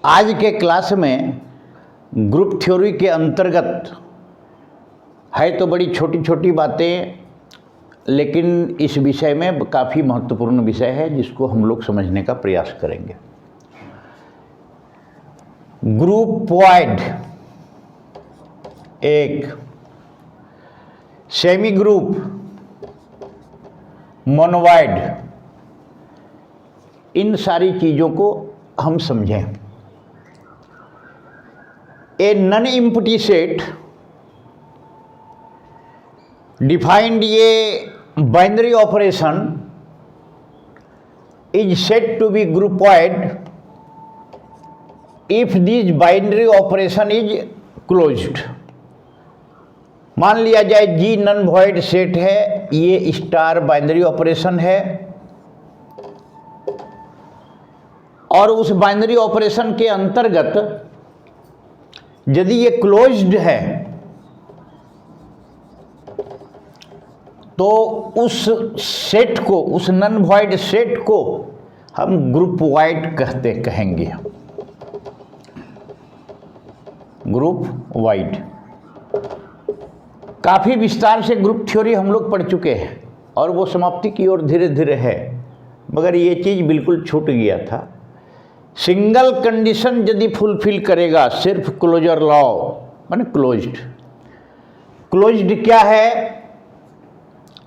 आज के क्लास में ग्रुप थ्योरी के अंतर्गत है तो बड़ी छोटी छोटी बातें, लेकिन इस विषय में काफ़ी महत्वपूर्ण विषय है जिसको हम लोग समझने का प्रयास करेंगे। ग्रुपवाइड एक, सेमी ग्रुप, मोनोवाइड, इन सारी चीज़ों को हम समझें। A non empty set defined a binary operation is said to be groupoid if this binary operation is closed। मान लिया जाए जी नन वॉइड सेट है, ये स्टार बाइनरी ऑपरेशन है और उस बाइनरी ऑपरेशन के अंतर्गत यदि ये क्लोज्ड है तो उस सेट को, उस नन वॉइड सेट को हम ग्रुप वाइड कहेंगे। ग्रुप वाइड काफ़ी विस्तार से ग्रुप थ्योरी हम लोग पढ़ चुके हैं और वो समाप्ति की ओर धीरे धीरे है, मगर ये चीज़ बिल्कुल छूट गया था। सिंगल कंडीशन यदि फुलफिल करेगा, सिर्फ क्लोजर लॉ माने क्लोज्ड। क्लोज्ड क्या है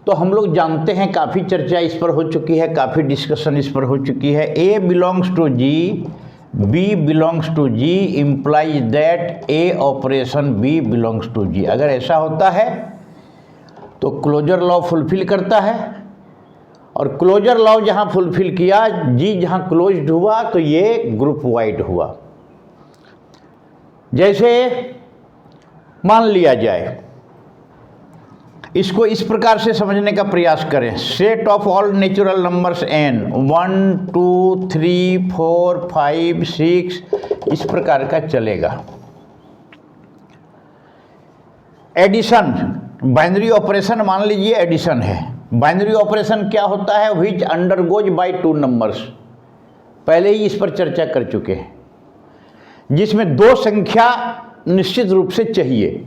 तो हम लोग जानते हैं, काफ़ी चर्चा इस पर हो चुकी है, काफ़ी डिस्कशन इस पर हो चुकी है। A belongs to G, b belongs to G implies that a operation b belongs to G. अगर ऐसा होता है तो क्लोजर लॉ फुलफिल करता है, और क्लोजर लॉ जहाँ फुलफिल किया, जी जहाँ क्लोज्ड हुआ, तो ये ग्रुप वाइड हुआ। जैसे मान लिया जाए, इसको इस प्रकार से समझने का प्रयास करें। Set of all natural numbers n 1 2 3 4 5 6 इस प्रकार का चलेगा। एडिशन, बाइनरी ऑपरेशन मान लीजिए एडिशन है। बाइनरी ऑपरेशन क्या होता है? Which undergoes by two numbers. पहले ही इस पर चर्चा कर चुके हैं, जिसमें दो संख्या निश्चित रूप से चाहिए,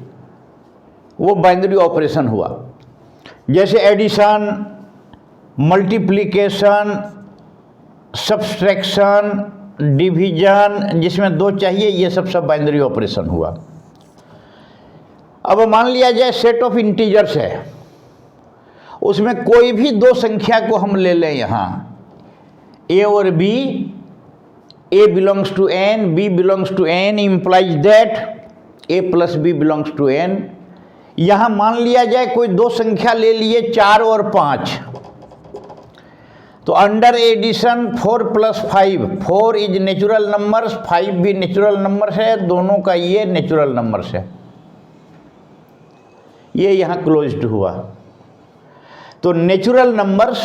वो बाइनरी ऑपरेशन हुआ। जैसे एडिशन, मल्टीप्लिकेशन, सब्सट्रैक्शन, डिवीजन, जिसमें दो चाहिए, ये सब बाइनरी ऑपरेशन हुआ। अब मान लिया जाए सेट ऑफ इंटीजर्स है, उसमें कोई भी दो संख्या को हम ले लें, यहाँ ए और B, A belongs to N, B belongs to N implies that A plus B belongs to N. यहाँ मान लिया जाए कोई दो संख्या ले लिए 4 और 5, तो under addition 4 + 5, 4 is natural numbers, 5 भी नेचुरल नंबर्स है, दोनों का ये नेचुरल नंबर्स है। ये यहाँ क्लोज्ड हुआ। तो natural numbers,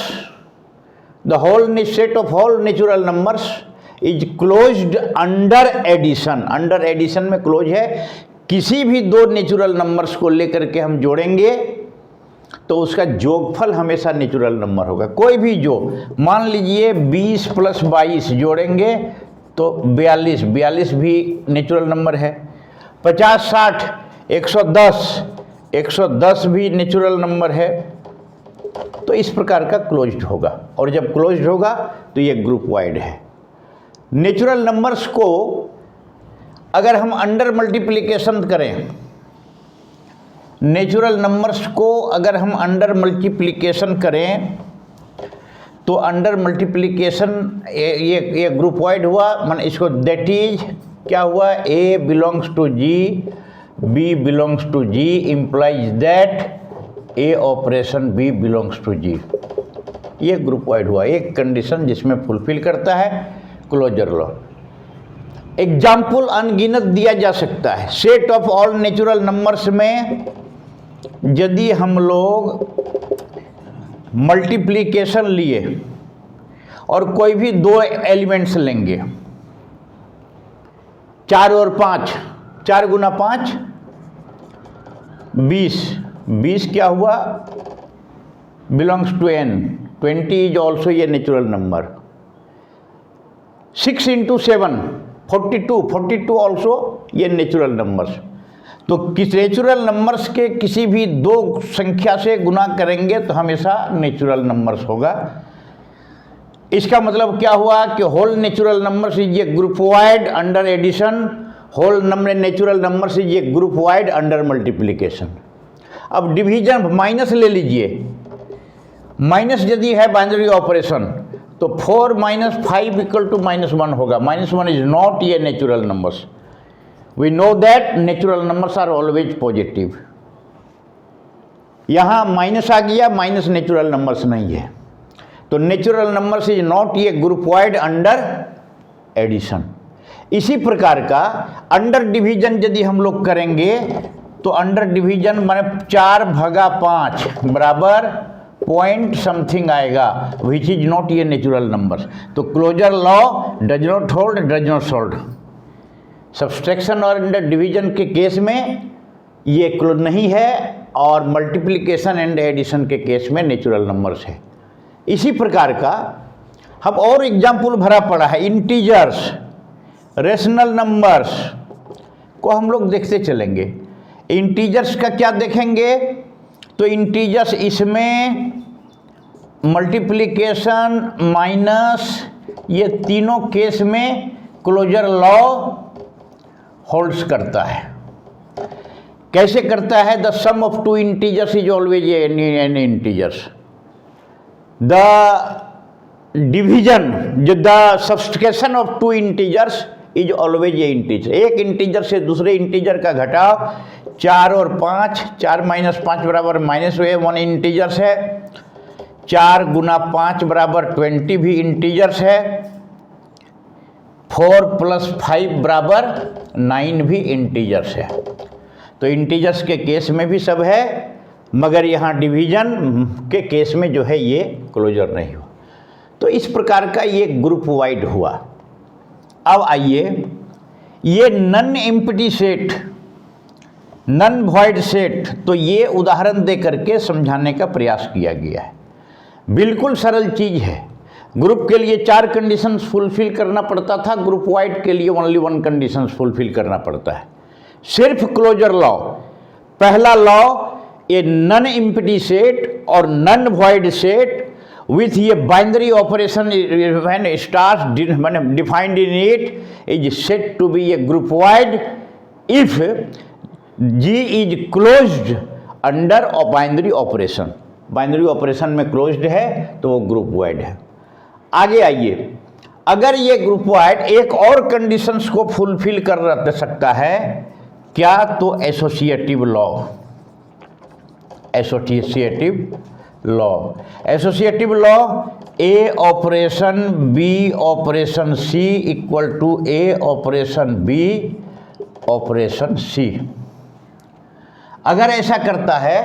the whole set of whole natural numbers is closed under addition. Under addition में क्लोज है। किसी भी दो नेचुरल नंबर्स को लेकर के हम जोड़ेंगे तो उसका जोगफल हमेशा नेचुरल नंबर होगा। कोई भी जो, मान लीजिए 20 + 22 जोड़ेंगे तो 42, 42 भी नेचुरल नंबर है। 50 60 110, 110 भी नेचुरल नंबर है। तो इस प्रकार का क्लोज्ड होगा, और जब क्लोज्ड होगा तो ये ग्रुप वाइड है। नेचुरल नंबर्स को अगर हम अंडर मल्टीप्लिकेशन करें, नेचुरल नंबर्स को अगर हम अंडर मल्टीप्लिकेशन करें तो अंडर मल्टीप्लिकेशन ये ग्रुप वाइड हुआ। माने इसको दैट इज क्या हुआ? A belongs to G, b belongs to G implies that a operation b belongs to G. ये ग्रुप वाइड हुआ, एक कंडीशन जिसमें फुलफिल करता है क्लोजर लॉ। एग्जाम्पल अनगिनत दिया जा सकता है। Set of all natural numbers में यदि हम लोग मल्टीप्लिकेशन लिए और कोई भी दो एलिमेंट्स लेंगे, 4 और 5, 4 × 5 20, 20 क्या हुआ? Belongs to n, 20 is also ये नेचुरल नंबर। 6 × 7 42 ऑल्सो ये नेचुरल नंबर्स। तो किस नेचुरल नंबर्स के किसी भी दो संख्या से गुना करेंगे तो हमेशा नेचुरल नंबर्स होगा। इसका मतलब क्या हुआ कि whole natural numbers is a groupoid under addition, whole number natural numbers is a groupoid under multiplication. अब डिवीजन माइनस ले लीजिए, माइनस यदि है बाइनरी ऑपरेशन तो 4 - 5 = -1 होगा। -1 इज नॉट ये natural numbers. We know that natural numbers are always positive. यहां minus आ गया, माइनस नेचुरल नंबर्स नहीं है, तो नेचुरल नंबर्स इज नॉट ये ग्रुप वाइड अंडर एडिशन। इसी प्रकार का अंडर डिवीजन यदि हम लोग करेंगे तो अंडर डिवीजन माने 4/5 बराबर पॉइंट समथिंग आएगा, विच इज नॉट ये नेचुरल नंबर्स। तो closure law does not hold, does not hold. Subtraction और अंडर डिवीजन के केस में ये क्लोज नहीं है और मल्टीप्लिकेशन एंड एडिशन के केस में नेचुरल नंबर्स है। इसी प्रकार का हम और एग्जाम्पल भरा पड़ा है। इंटीजर्स, रेशनल नंबर्स को हम लोग देखते चलेंगे। इंटीजर्स का क्या देखेंगे तो इंटीजर्स इसमें मल्टीप्लिकेशन माइनस ये तीनों केस में क्लोजर लॉ होल्ड्स करता है। कैसे करता है? The sum of two integers is always an integers. The division the subtraction of two integers is always a integer. एक इंटीजर से दूसरे इंटीजर का घटाव 4 और 5, 4 - 5 बराबर -1 इंटीजर्स है। 4 × 5 बराबर 20 भी इंटीजर्स है। 4 + 5 बराबर 9 भी इंटीजर्स है। तो इंटीजर्स के केस में भी सब है, मगर यहाँ डिवीजन के केस में जो है ये क्लोजर नहीं हुआ। तो इस प्रकार का ये ग्रुप वाइड हुआ। अब आइए, ये non empty set, non void set, तो ये उदाहरण दे करके समझाने का प्रयास किया गया है। बिल्कुल सरल चीज़ है। ग्रुप के लिए 4 कंडीशंस फुलफिल करना पड़ता था, ग्रुप वाइड के लिए ओनली 1 कंडीशंस फुलफिल करना पड़ता है। सिर्फ क्लोजर लॉ, पहला law, a non empty set और non void set with a binary operation when stars defined in it is said to be a group wide if G is closed under a binary operation। Binary operation में closed है तो वो group wide है। आगे आइए, अगर ये group wide एक और कंडीशंस को फुलफिल कर सकता है, क्या? तो associative law, associative law, a operation b operation c equal to a operation b operation c. अगर ऐसा करता है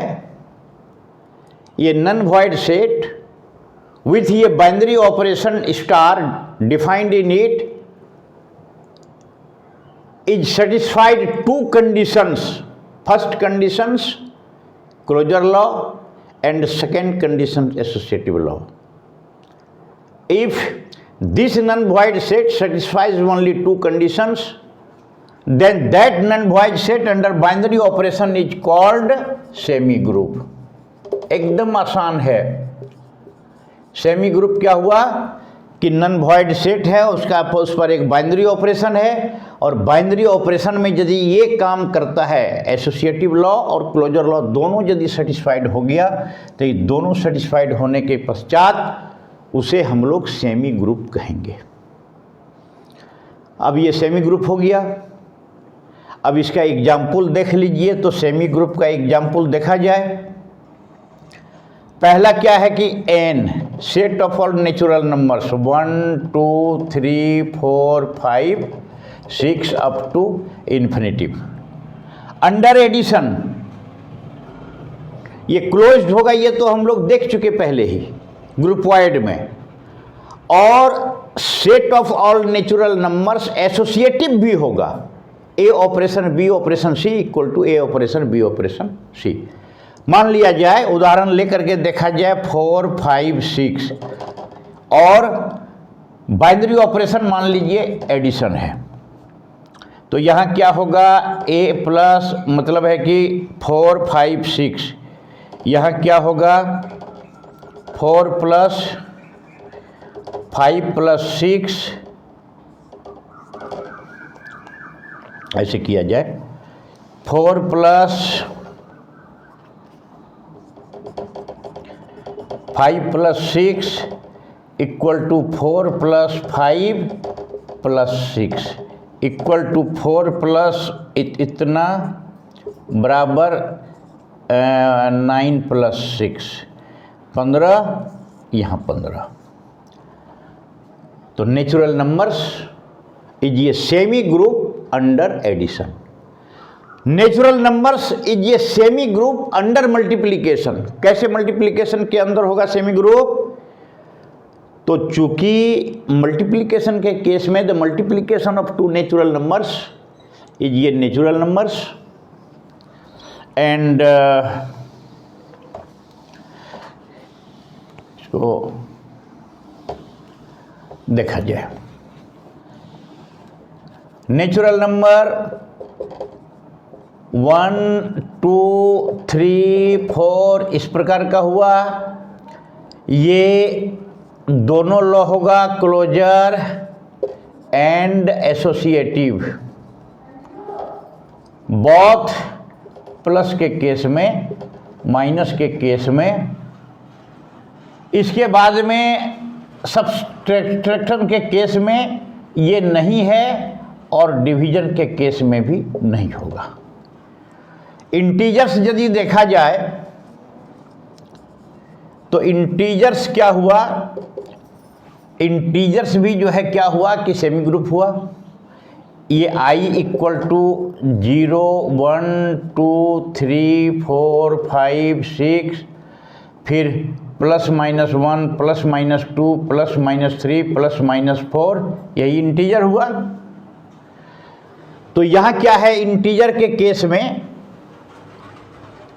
ये नन वॉइड सेट विथ ये binary operation star defined in it is satisfied 2 conditions. First conditions closure law and second condition associative law. If this non-void set satisfies only 2 conditions, then that non-void set under binary operation is called semi-group। एकदम आसान है। Semi group क्या हुआ कि none void set है, उसका उस पर एक बाइनरी ऑपरेशन है, और बाइनरी ऑपरेशन में यदि ये काम करता है, एसोसिएटिव लॉ और क्लोजर लॉ दोनों यदि सेटिस्फाइड हो गया, तो ये दोनों सेटिस्फाइड होने के पश्चात उसे हम लोग सेमी ग्रुप कहेंगे। अब ये सेमी ग्रुप हो गया। अब इसका एग्जाम्पल देख लीजिए, तो सेमी ग्रुप का एग्जाम्पल देखा जाए। पहला क्या है कि n set of all natural numbers 1 2 3 4 5 6 up to infinitive. Under addition ये क्लोज्ड होगा, ये तो हम लोग देख चुके पहले ही ग्रुप वाइड में। और set of all natural numbers associative भी होगा, a operation b operation c equal to a operation b operation c. मान लिया जाए, उदाहरण लेकर के देखा जाए 4 5 6 और बाइनरी ऑपरेशन मान लीजिए एडिशन है। तो यहाँ क्या होगा, a प्लस मतलब है कि 4 5 6, यहाँ क्या होगा 4 प्लस 5 प्लस 6, ऐसे किया जाए 4 plus 5 plus 6 equal to 4 plus 5 plus 6 equal to 4 plus इतना बराबर 9 प्लस 6 15, यहाँ 15। तो natural numbers is a semigroup under addition. Natural numbers is a semigroup under multiplication. कैसे मल्टीप्लिकेशन के अंदर होगा सेमी ग्रुप? तो चूंकि मल्टीप्लिकेशन के केस में the multiplication of two natural numbers is ये नेचुरल नंबर्स एंड इसको देखा जाए, नेचुरल नंबर 1 2 3 4 इस प्रकार का हुआ। ये दोनों लॉ होगा closer and associative, both plus के केस में माइनस के केस में। इसके बाद में सब्सट्रैक्शन के केस में ये नहीं है और डिवीजन के केस में भी नहीं होगा। इंटीजर्स यदि देखा जाए तो इंटीजर्स क्या हुआ, इंटीजर्स भी जो है क्या हुआ कि सेमी ग्रुप हुआ। ये i इक्वल टू 0 1 2 3 4 5 6, फिर plus minus 1 plus minus 2 plus minus 3 plus minus 4, यही इंटीजर हुआ। तो यहाँ क्या है, इंटीजर के केस में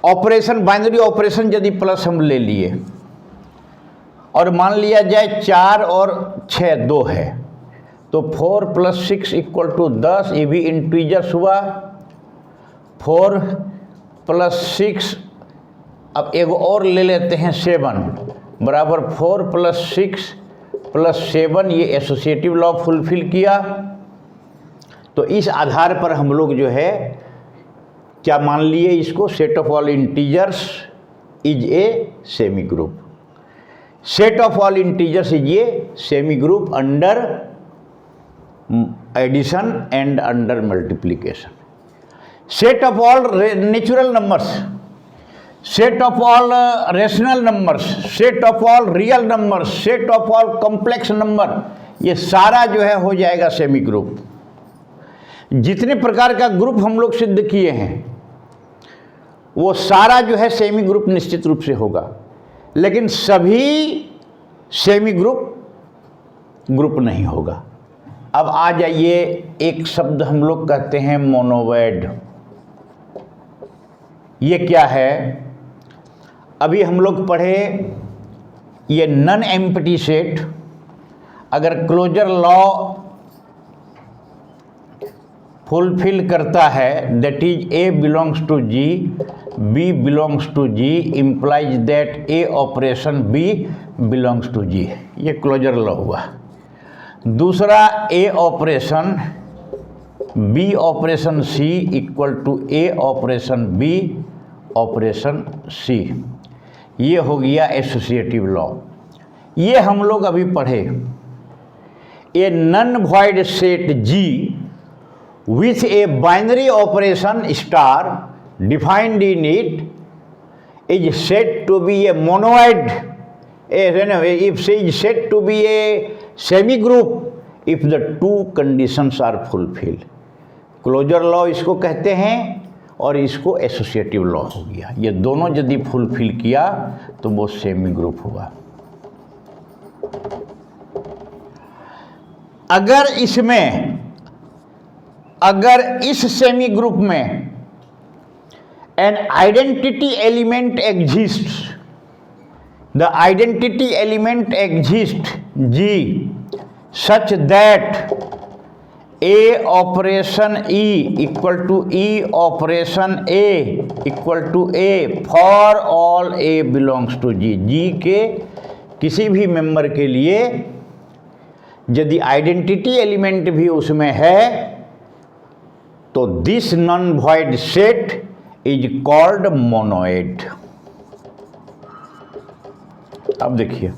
ऑपरेशन बाइनरी ऑपरेशन यदि प्लस हम ले लिए और मान लिया जाए 4 और 6 2 है, तो 4 प्लस 6 इक्वल टू 10, ये भी इंटीजर्स हुआ। 4 प्लस 6, अब एक और ले लेते हैं 7 बराबर 4 प्लस 6 प्लस 7, ये एसोसिएटिव लॉ फुलफिल किया। तो इस आधार पर हम लोग जो है क्या मान लिए, इसको set of all integers is a semigroup. Set of all integers is a semigroup under addition and under multiplication. Set of all natural numbers, set of all rational numbers, set of all real numbers, set of all complex number, ये सारा जो है हो जाएगा semi group. जितने प्रकार का group हम लोग सिद्ध किए हैं वो सारा जो है सेमी ग्रुप निश्चित रूप से होगा, लेकिन सभी सेमी ग्रुप नहीं होगा। अब आ जाइए, एक शब्द हम लोग कहते हैं मोनोवैड। ये क्या है? अभी हम लोग पढ़े ये नन एम्प्टी सेट, अगर क्लोजर लॉ फुलफिल करता है, that is a belongs to G, b belongs to G, implies that a operation b belongs to G. ये क्लोजर लॉ हुआ। दूसरा, a operation b operation c equal to a operation b operation c, ये हो गया associative law. ये हम लोग अभी पढ़े। A non void set G with a binary operation star defined in it is said to be a monoid, if is said to be a semi group if the two conditions are fulfilled। Closure law इसको कहते हैं और इसको associative law हो गया। ये दोनों यदि फुलफिल किया तो वो सेमी ग्रुप हुआ। अगर इस सेमी ग्रुप में an identity element exist, the identity element exist G such that a operation e equal to e operation a equal to a for all a belongs to G. G के किसी भी member के लिए यदि identity element भी उसमें है तो this non void set is called monoid. अब देखिए,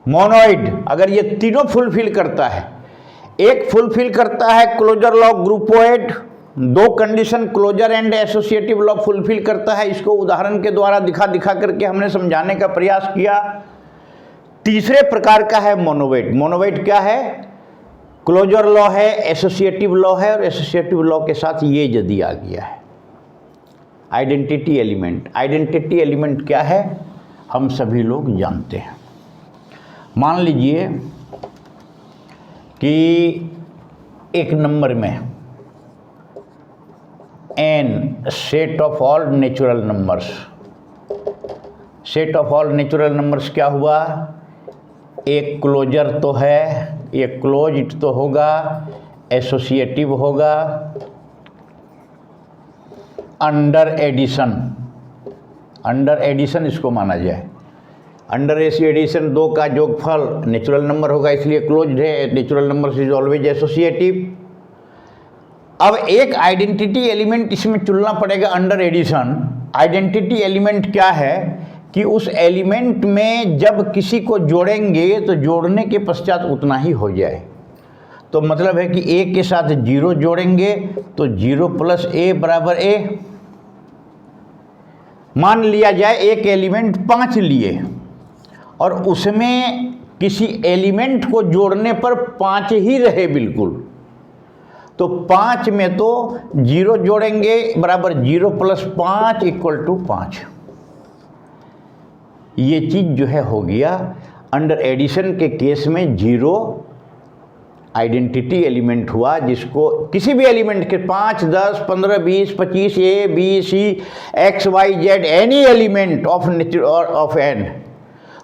मोनोइड अगर ये तीनों फुलफिल करता है, एक फुलफिल करता है क्लोजर लॉ ग्रुपोइड, दो condition closer and associative law fulfil करता है, इसको उदाहरण के द्वारा दिखा करके हमने समझाने का प्रयास किया। तीसरे प्रकार का है मोनोइड। मोनोइड क्या है? क्लोजर लॉ है, एसोसिएटिव लॉ है, और एसोसिएटिव लॉ के साथ ये यदि आ गया है आइडेंटिटी एलिमेंट। आइडेंटिटी एलिमेंट क्या है हम सभी लोग जानते हैं। मान लीजिए कि एक नंबर में n set of all natural numbers, set of all natural numbers क्या हुआ? एक क्लोजर तो है, एक क्लोज्ड तो होगा, एसोसिएटिव होगा, अंडर एडिशन, अंडर एडिशन इसको माना जाए। अंडर एडिशन दो का जोगफल नेचुरल नंबर होगा, इसलिए क्लोज्ड है। Natural number is always associative. अब एक आइडेंटिटी एलिमेंट इसमें चुनना पड़ेगा अंडर एडिशन। आइडेंटिटी एलिमेंट क्या है कि उस एलिमेंट में जब किसी को जोड़ेंगे तो जोड़ने के पश्चात उतना ही हो जाए। तो मतलब है कि ए के साथ 0 जोड़ेंगे तो 0 प्लस ए बराबर ए। मान लिया जाए एक एलिमेंट 5 लिए और उसमें किसी एलिमेंट को जोड़ने पर 5 ही रहे बिल्कुल, तो 5 में तो 0 जोड़ेंगे बराबर 0 प्लस 5 इक्वल टू 5। ये चीज़ जो है हो गया। अंडर एडिशन के केस में 0 आइडेंटिटी एलिमेंट हुआ, जिसको किसी भी एलिमेंट के 5, 10, 15, 20, 25 A B C X Y Z any element of nature और ऑफ एन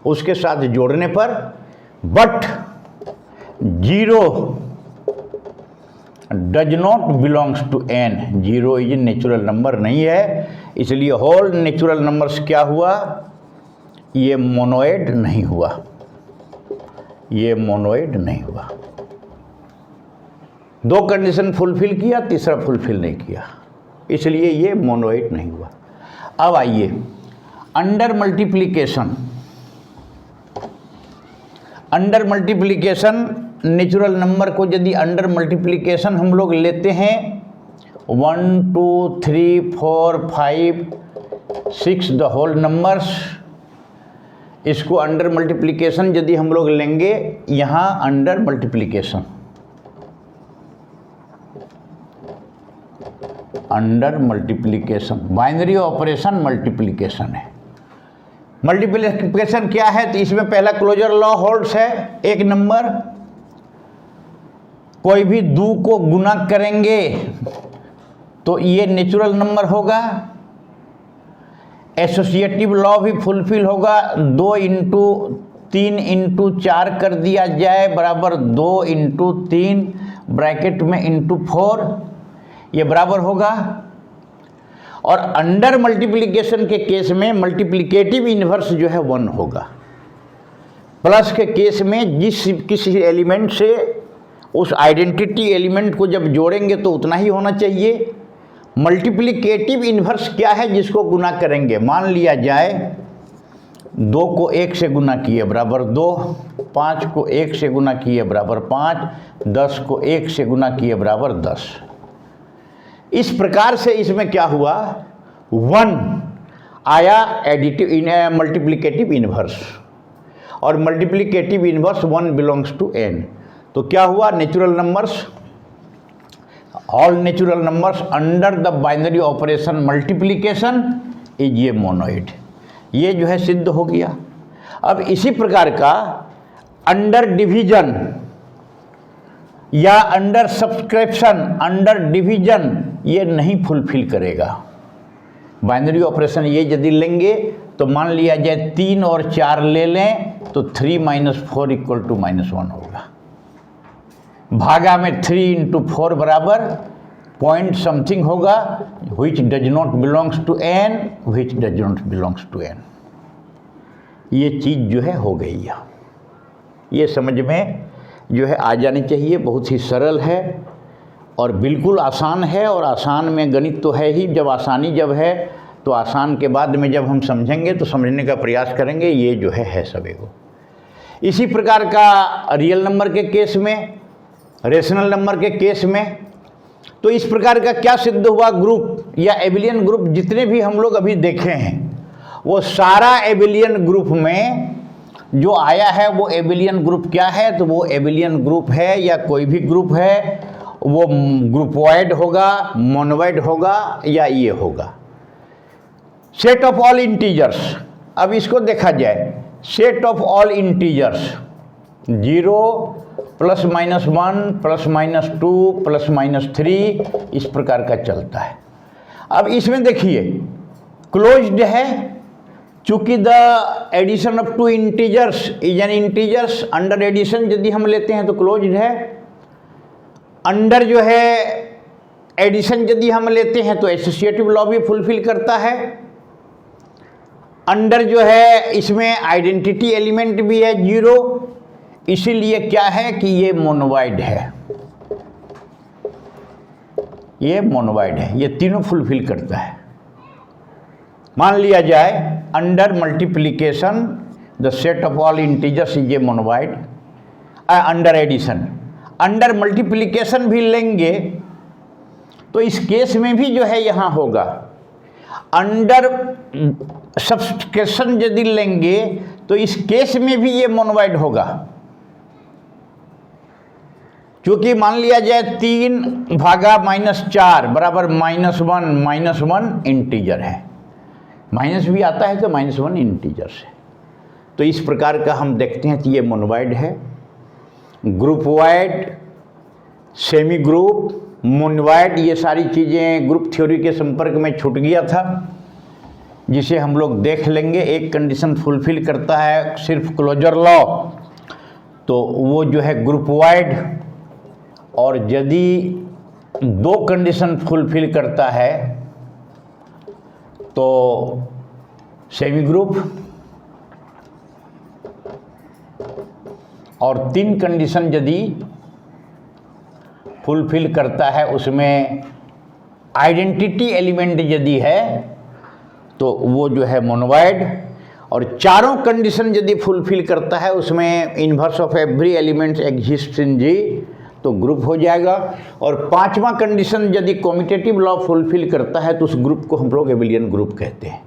उसके साथ जोड़ने पर, but 0 does not belongs to N. 0 is natural number नहीं है, इसलिए होल नेचुरल नंबर्स क्या हुआ? ये मोनोइड नहीं हुआ, ये मोनोइड नहीं हुआ। दो कंडीशन फुलफिल किया, तीसरा फुलफिल नहीं किया, इसलिए ये मोनोइड नहीं हुआ। अब आइए under multiplication. Under multiplication natural number को यदि अंडर मल्टीप्लिकेशन हम लोग लेते हैं 1 2 3 4 5 6 द होल नंबर्स, इसको अंडर मल्टीप्लिकेशन यदि हम लोग लेंगे, यहाँ under multiplication, under multiplication binary operation multiplication है। मल्टीप्लिकेशन क्या है? तो इसमें पहला क्लोजर लॉ होल्ड्स है। एक नंबर कोई भी 2 को गुना करेंगे तो ये नेचुरल नंबर होगा। एसोसिएटिव लॉ भी फुलफिल होगा। 2 इंटू 3 इंटू 4 कर दिया जाए बराबर 2 इंटू 3 ब्रैकेट में इंटू 4, ये बराबर होगा। और अंडर मल्टीप्लिकेशन के केस में मल्टीप्लिकेटिव इन्वर्स जो है 1 होगा। प्लस के केस में किसी एलिमेंट से उस आइडेंटिटी एलिमेंट को जब जोड़ेंगे तो उतना ही होना चाहिए। मल्टीप्लिकेटिव इन्वर्स क्या है? जिसको गुना करेंगे, मान लिया जाए 2 को 1 से गुना किए बराबर 2, 5 को 1 से गुना किए बराबर 5, 10 को 1 से गुना किए बराबर 10। इस प्रकार से इसमें क्या हुआ? 1 आया एडिटिव मल्टीप्लिकेटिव इन्वर्स, और multiplicative inverse 1 belongs to n। तो क्या हुआ? Natural numbers, all natural numbers under the binary operation multiplication is ये मोनोइड। ये जो है सिद्ध हो गया। अब इसी प्रकार का अंडर डिवीजन या अंडर सब्सक्रिप्शन, अंडर डिवीजन ये नहीं फुलफिल करेगा। बाइनरी ऑपरेशन ये यदि लेंगे तो मान लिया जाए 3 और 4 ले लें तो 3 - 4 = -1 होगा। भागा में 3 × 4 बराबर पॉइंट समथिंग होगा, which does not belongs to n, which does not belongs to n। ये चीज़ जो है हो गई है, ये समझ में जो है आ जानी चाहिए। बहुत ही सरल है और बिल्कुल आसान है, और आसान में गणित तो है ही। जब आसानी जब है तो आसान के बाद में जब हम समझेंगे तो समझने का प्रयास करेंगे, ये जो है सब एगो। इसी प्रकार का रियल नंबर के केस में, रेशनल नंबर के केस में, तो इस प्रकार का क्या सिद्ध हुआ, ग्रुप या एबिलियन ग्रुप जितने भी हम लोग अभी देखे हैं, वो सारा एबिलियन ग्रुप में जो आया है वो एबिलियन ग्रुप क्या है, तो वो एबिलियन ग्रुप है या कोई भी ग्रुप है, वो ग्रुपवाइड होगा, मोनोवाइड होगा या ये होगा। सेट ऑफ ऑल इंटीजर्स, अब इसको देखा जाए, सेट ऑफ ऑल इंटीजर्स 0 ±1 ±2 ±3 इस प्रकार का चलता है। अब इसमें देखिए क्लोज्ड है, चूंकि the addition of two integers is an integers, under addition यदि हम लेते हैं तो क्लोज्ड है। अंडर जो है एडिशन यदि हम लेते हैं तो एसोसिएटिव लॉ भी फुलफिल करता है। अंडर जो है इसमें आइडेंटिटी एलिमेंट भी है 0, इसीलिए क्या है कि ये मोनोवाइड है, ये मोनोवाइड है, ये तीनों फुलफिल करता है। मान लिया जाए under multiplication the set of all integers is a monoid. Under addition, under multiplication भी लेंगे तो इस केस में भी जो है यहाँ होगा। अंडर सब्सट्रैक्शन यदि लेंगे तो इस केस में भी ये मोनोवाइड होगा, क्योंकि मान लिया जाए 3 भागा -4 बराबर -1 इंटीजर है, माइनस भी आता है तो -1 इंटीजर से। तो इस प्रकार का हम देखते हैं कि ये मोनोवाइड है। ग्रुपवाइड, सेमी ग्रुप, मोनोवाइड, ये सारी चीज़ें ग्रुप थ्योरी के संपर्क में छूट गया था, जिसे हम लोग देख लेंगे। एक कंडीशन फुलफिल करता है सिर्फ क्लोजर लॉ, तो वो जो है ग्रुपवाइड, और यदि 2 कंडीशन फुलफिल करता है तो सेमी ग्रुप, और 3 कंडीशन यदि फुलफिल करता है, उसमें आइडेंटिटी एलिमेंट यदि है तो वो जो है मोनोवाइड, और 4 कंडीशन यदि फुलफिल करता है, उसमें inverse of every element exist in G, तो ग्रुप हो जाएगा। और 5वां कंडीशन यदि कॉम्यूटेटिव लॉ फुलफिल करता है तो उस ग्रुप को हम लोग एबिलियन ग्रुप कहते हैं।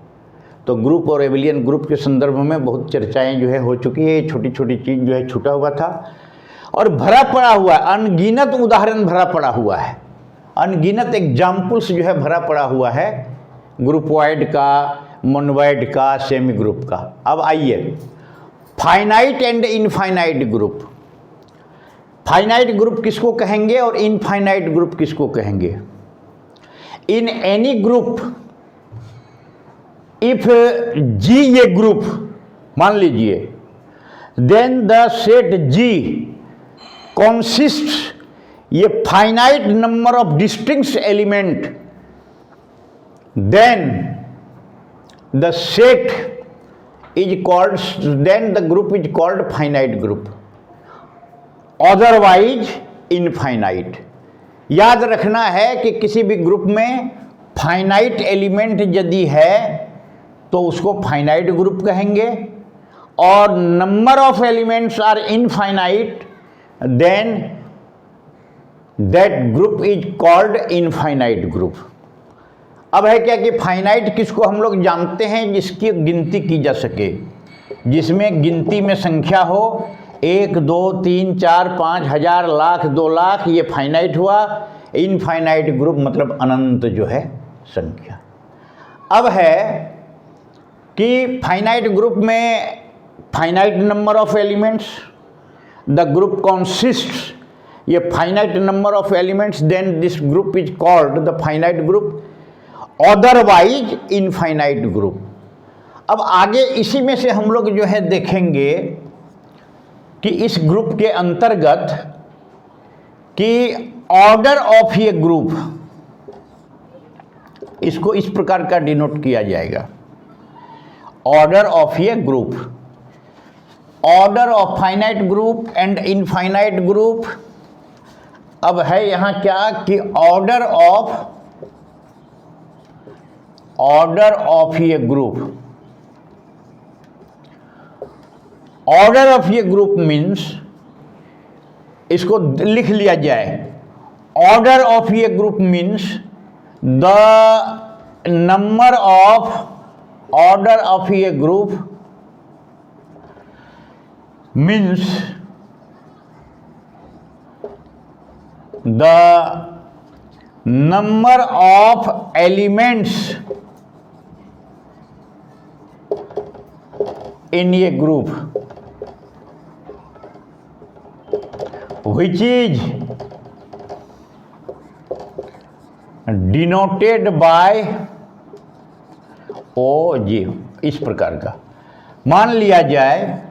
तो ग्रुप और एबिलियन ग्रुप के संदर्भ में बहुत चर्चाएं जो है हो चुकी है। छोटी छोटी चीज़ जो है छूटा हुआ था और भरा पड़ा हुआ है, अनगिनत उदाहरण भरा पड़ा हुआ है, अनगिनत एग्जाम्पल्स जो है भरा पड़ा हुआ है ग्रुपवाइड का, मोनोवाइड का, सेमी ग्रुप का। अब आइए finite and infinite group. Finite group किसको कहेंगे और इनफाइनाइट ग्रुप किसको कहेंगे? In any group if G ये ग्रुप मान लीजिए, then the set G consists ये finite number of distinct element, then the set is called, then the group is called finite group, otherwise infinite. याद रखना है कि किसी भी ग्रुप में फाइनाइट एलिमेंट यदि है तो उसको फाइनाइट ग्रुप कहेंगे, और number of elements are infinite, then that group is called infinite group. अब है क्या कि फाइनाइट किसको हम लोग जानते हैं? जिसकी गिनती की जा सके, जिसमें गिनती में संख्या हो 1 2 3 4 5 1000 लाख 2 लाख, ये फाइनाइट हुआ। इनफाइनाइट ग्रुप मतलब अनंत जो है संख्या। अब है कि फाइनाइट ग्रुप में finite number of elements, the group consists, ये finite number of elements, then this group is called the finite group, otherwise infinite group. अब आगे इसी में से हम लोग जो है देखेंगे कि इस ग्रुप के अंतर्गत कि ऑर्डर ऑफ ए ग्रुप, इसको इस प्रकार का डिनोट किया जाएगा, order of a group, order of finite group and infinite group. अब है यहां क्या कि order of a group, order of a group means, इसको लिख लिया जाए, order of a group means the number of order of a group means the number of elements in a group which is denoted by OJ। इस प्रकार का मान लिया जाए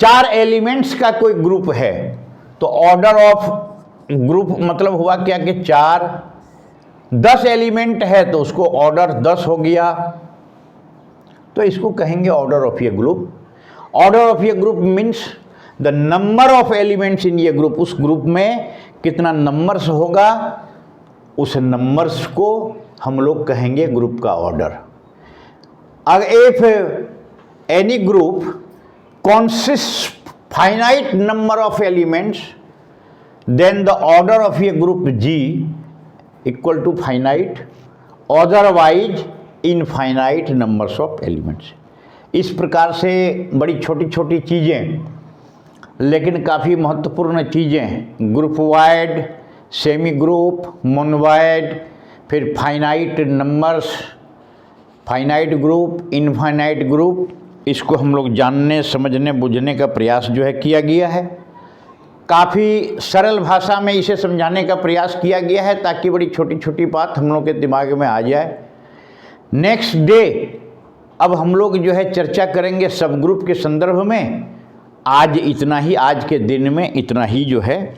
4 एलिमेंट्स का कोई ग्रुप है, तो ऑर्डर ऑफ ग्रुप मतलब हुआ क्या कि 4, 10 एलिमेंट है तो उसको ऑर्डर 10 हो गया, तो इसको कहेंगे order of a group. Order of a group means the number of elements in A group, उस ग्रुप में कितना नंबर्स होगा, उस नंबर्स को हम लोग कहेंगे ग्रुप का ऑर्डर। अगर if any group consist finite number of elements, then the order of a group G equal to finite, otherwise infinite numbers of elements. इस प्रकार से बड़ी छोटी छोटी चीज़ें लेकिन काफ़ी महत्वपूर्ण चीज़ें, ग्रुप वाइड, सेमी ग्रुप, मोनोवाइड, फिर finite numbers, finite group, infinite group, इसको हम लोग जानने समझने बुझने का प्रयास जो है किया गया है। काफ़ी सरल भाषा में इसे समझाने का प्रयास किया गया है ताकि बड़ी छोटी छोटी बात हम लोग के दिमाग में आ जाए। नेक्स्ट डे अब हम लोग जो है चर्चा करेंगे सब ग्रुप के संदर्भ में। आज इतना ही, आज के दिन में इतना ही जो है